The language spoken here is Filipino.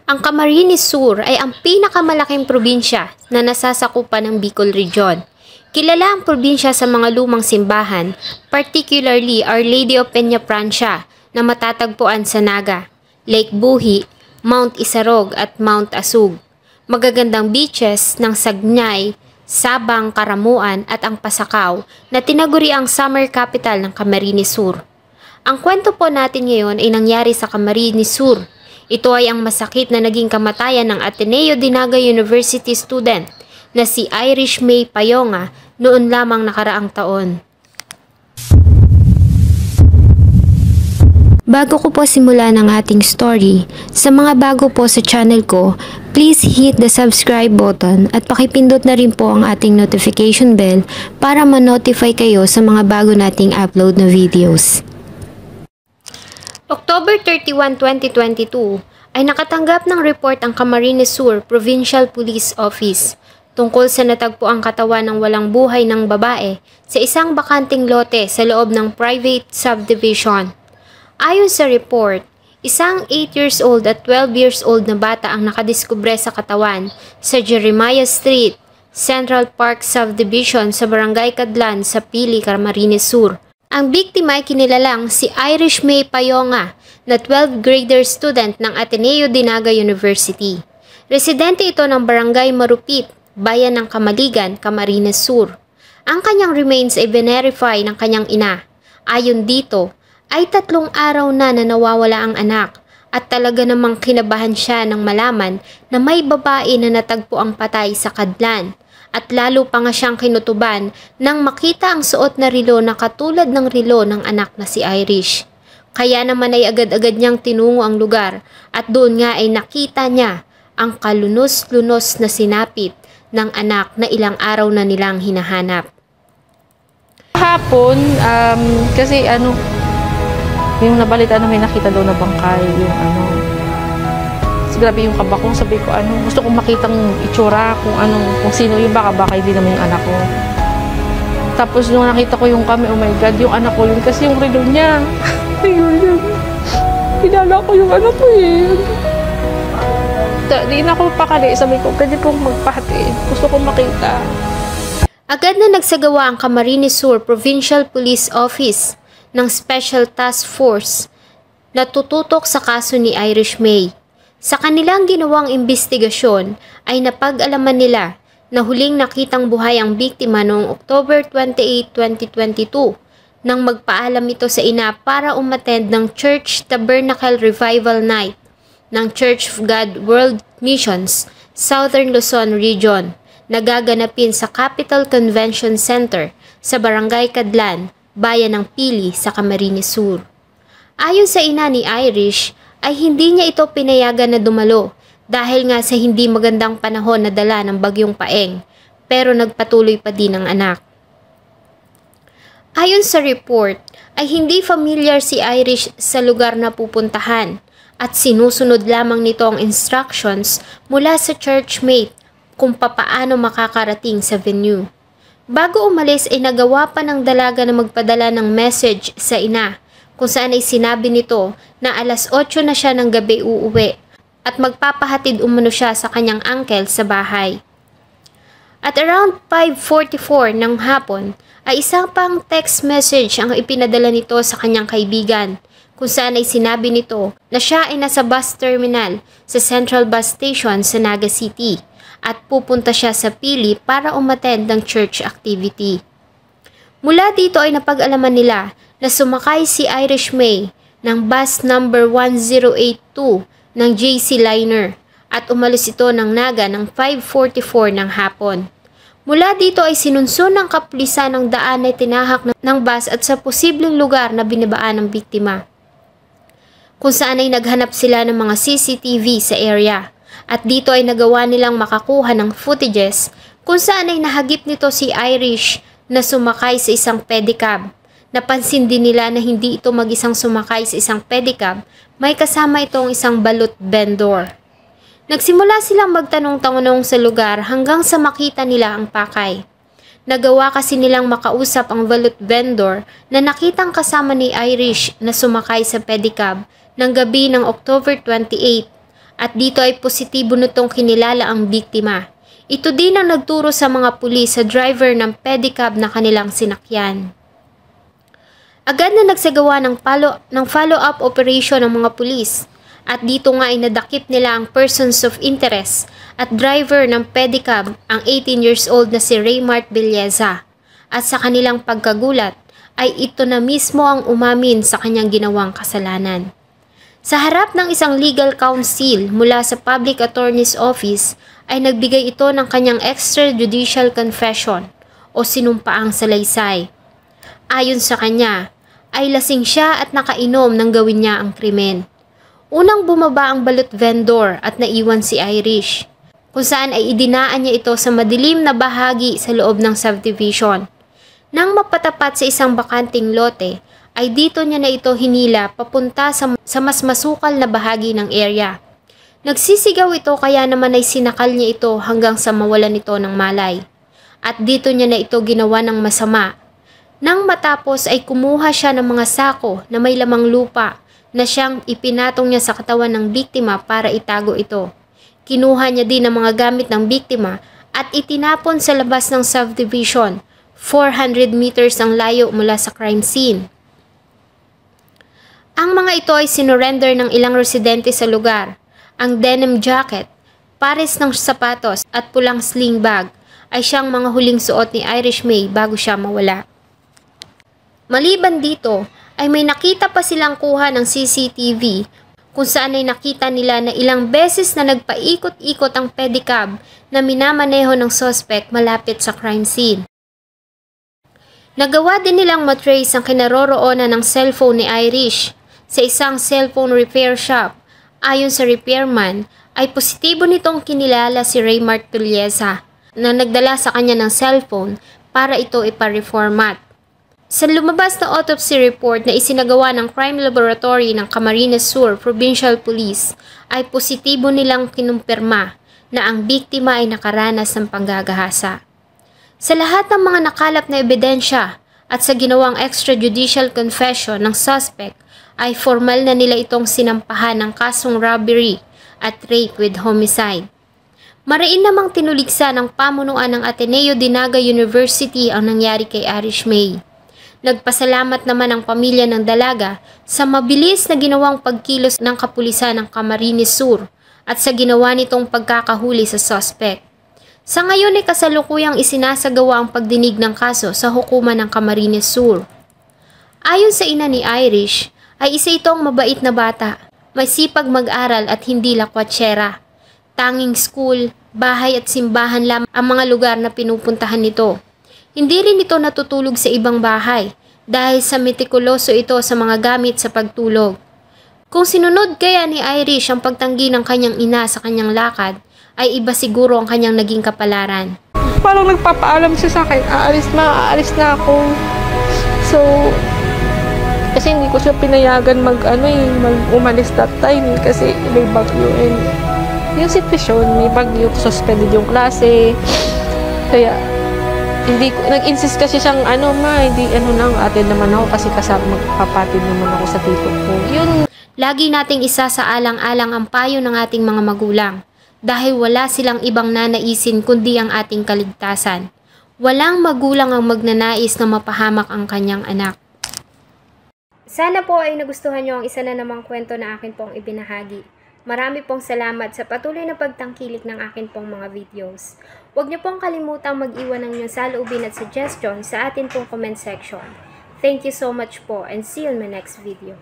Ang Camarines Sur ay ang pinakamalaking probinsya na nasasakupan ng Bicol Region. Kilala ang probinsya sa mga lumang simbahan, particularly Our Lady of Peña Francia na matatagpuan sa Naga, Lake Buhi, Mount Isarog at Mount Asug. Magagandang beaches ng Sagnay, Sabang, Karamuan at ang Pasakaw na tinaguri ang summer capital ng Camarines Sur. Ang kwento po natin ngayon ay nangyari sa Camarines Sur. Ito ay ang masakit na naging kamatayan ng Ateneo de Naga University student na si Irish May Payonga noon lamang nakaraang taon. Bago ko po simulan ang ating story, sa mga bago po sa channel ko, please hit the subscribe button at pakipindot na rin po ang ating notification bell para ma-notify kayo sa mga bago nating upload na videos. October 31, 2022 ay nakatanggap ng report ang Camarines Sur Provincial Police Office tungkol sa natagpuang katawan ng walang buhay ng babae sa isang bakanting lote sa loob ng private subdivision. Ayon sa report, isang 8 years old at 12 years old na bata ang nakadiskubre sa katawan sa Jeremiah Street, Central Park Subdivision sa Barangay Cadlan sa Pili, Camarines Sur. Ang biktima ay kinilalang si Irish May Payonga na 12th grader student ng Ateneo de Naga University. Residente ito ng Barangay Marupit, Bayan ng Kamaligan, Camarines Sur. Ang kanyang remains ay verify ng kanyang ina. Ayon dito, ay 3 araw na nawawala ang anak at talaga namang kinabahan siya nang malaman na may babae na natagpo ang patay sa Cadlan. At lalo pa nga siyang kinutuban nang makita ang suot na relo na katulad ng relo ng anak na si Irish. Kaya naman ay agad-agad niyang tinungo ang lugar at doon nga ay nakita niya ang kalunos-lunos na sinapit ng anak na ilang araw na nilang hinahanap. Hapon, kasi yung nabalita na may nakita daw na bangkay, grabe yung kaba ko. Sabi ko, gusto kong makitang itsura kung sino yung baka hindi naman yung anak ko. Tapos nung nakita ko yung kami, oh my God, yung anak ko yun kasi yung relo niya. Ayun, hinala ko yung anak ko eh. Di na ako pakali. Sabi ko, pwede pong magpahati. Gusto kong makita. Agad na nagsagawa ang Camarines Sur Provincial Police Office ng Special Task Force na tututok sa kaso ni Irish May. Sa kanilang ginawang investigasyon ay napag-alaman nila na huling nakitang buhay ang biktima noong October 28, 2022 nang magpaalam ito sa ina para umattend ng Church Tabernacle Revival Night ng Church of God World Missions Southern Luzon Region na gaganapin sa Capital Convention Center sa Barangay Cadlan, Bayan ng Pili sa Camarines Sur. Ayon sa ina ni Irish, ay hindi niya ito pinayagan na dumalo dahil nga sa hindi magandang panahon na dala ng bagyong Paeng, pero nagpatuloy pa din ang anak. Ayon sa report, ay hindi familiar si Irish sa lugar na pupuntahan at sinusunod lamang nito ang instructions mula sa churchmate kung papaano makakarating sa venue. Bago umalis ay nagawa pa ng dalaga na magpadala ng message sa ina kung saan ay sinabi nito na alas 8 na siya ng gabi uuwi at magpapahatid umano siya sa kanyang uncle sa bahay. At around 5:44 ng hapon ay isang pang text message ang ipinadala nito sa kanyang kaibigan kung saan ay sinabi nito na siya ay nasa bus terminal sa Central Bus Station sa Naga City at pupunta siya sa Pili para umattend ng church activity. Mula dito ay napag-alaman nila na sumakay si Irish May ng bus number 1082 ng JC Liner at umalis ito ng Naga ng 5:44 ng hapon. Mula dito ay sinunsun ng kapulisan ng daan na tinahak ng bus at sa posibleng lugar na binabaan ng biktima. Kung saan ay naghanap sila ng mga CCTV sa area at dito ay nagawa nilang makakuha ng footages kung saan ay nahagip nito si Irish na sumakay sa isang pedicab. Napansin din nila na hindi ito mag-isang sumakay sa isang pedicab, may kasama itong isang balut vendor. Nagsimula silang magtanong-tanong sa lugar hanggang sa makita nila ang pakay. Nagawa kasi nilang makausap ang balut vendor na nakitang kasama ni Irish na sumakay sa pedicab ng gabi ng October 28 At dito ay positibo nitong kinilala ang biktima. Ito din ang nagturo sa mga pulis sa driver ng pedicab na kanilang sinakyan. Agad na nagsagawa ng follow-up operation ng mga pulis. At dito nga ay nadakip nila ang persons of interest at driver ng pedicab, ang 18 years old na si Raymart Villeza. At sa kanilang pagkagulat ay ito na mismo ang umamin sa kanyang ginawang kasalanan. Sa harap ng isang legal counsel mula sa Public Attorney's Office ay nagbigay ito ng kanyang extrajudicial confession o sinumpaang salaysay. Ayon sa kanya, ay lasing siya at nakainom nang gawin niya ang krimen. Unang bumaba ang balut vendor at naiwan si Irish, kung saan ay idinaan niya ito sa madilim na bahagi sa loob ng subdivision. Nang mapatapat sa isang bakanting lote, ay dito niya na ito hinila papunta sa mas masukal na bahagi ng area. Nagsisigaw ito kaya naman ay sinakal niya ito hanggang sa mawalan ito ng malay. At dito niya na ito ginawa ng masama. Nang matapos ay kumuha siya ng mga sako na may lamang lupa na siyang ipinatong niya sa katawan ng biktima para itago ito. Kinuha niya din ang mga gamit ng biktima at itinapon sa labas ng subdivision, 400 meters ang layo mula sa crime scene. Ang mga ito ay sinurrender ng ilang residente sa lugar. Ang denim jacket, pares ng sapatos at pulang sling bag ay siyang mga huling suot ni Irish May bago siya mawala. Maliban dito, ay may nakita pa silang kuha ng CCTV kung saan ay nakita nila na ilang beses na nagpaikot-ikot ang pedicab na minamaneho ng suspect malapit sa crime scene. Nagawa din nilang matrace ang kinaroroonan ng cellphone ni Irish sa isang cellphone repair shop. Ayon sa repairman, ay positibo nitong kinilala si Raymart Villeza na nagdala sa kanya ng cellphone para ito ipa-reformat. Sa lumabas na autopsy report na isinagawa ng Crime Laboratory ng Camarines Sur Provincial Police ay positibo nilang kinumpirma na ang biktima ay nakaranas ng panggagahasa. Sa lahat ng mga nakalap na ebidensya at sa ginawang extrajudicial confession ng suspect ay formal na nila itong sinampahan ng kasong robbery at rape with homicide. Mariin namang tinuligsa ng pamunuan ng Ateneo de Naga University ang nangyari kay Irish May. Nagpasalamat naman ang pamilya ng dalaga sa mabilis na ginawang pagkilos ng kapulisan ng Camarines Sur at sa ginawa nitong pagkakahuli sa suspect. Sa ngayon ay kasalukuyang isinasagawa ang pagdinig ng kaso sa hukuman ng Camarines Sur. Ayon sa ina ni Irish, ay isa itong mabait na bata, may sipag mag-aral at hindi lakwatsera. Tanging school, bahay at simbahan lamang ang mga lugar na pinupuntahan nito. Hindi rin ito natutulog sa ibang bahay dahil sa metikuloso ito sa mga gamit sa pagtulog. Kung sinunod kaya ni Irish ang pagtanggi ng kanyang ina sa kanyang lakad, ay iba siguro ang kanyang naging kapalaran. Parang nagpapaalam siya sa akin, aalis na ako. So, kasi hindi ko siya pinayagan umalis that time kasi may bagyo. And yung sitwasyon, may bagyo, suspended yung klase. Kaya, nag-insist kasi siyang, atin naman ako kasi kasama magpapatid naman ako sa tito ko. Yun. Lagi nating isa sa alang-alang ang payo ng ating mga magulang dahil wala silang ibang nanaisin kundi ang ating kaligtasan. Walang magulang ang magnanais na mapahamak ang kanyang anak. Sana po ay nagustuhan nyo ang isa na namang kwento na akin pong ibinahagi. Marami pong salamat sa patuloy na pagtangkilik ng akin pong mga videos. Huwag niyo pong kalimutang mag-iwan ng inyong saloobin at suggestion sa atin pong comment section. Thank you so much po and see you in my next video.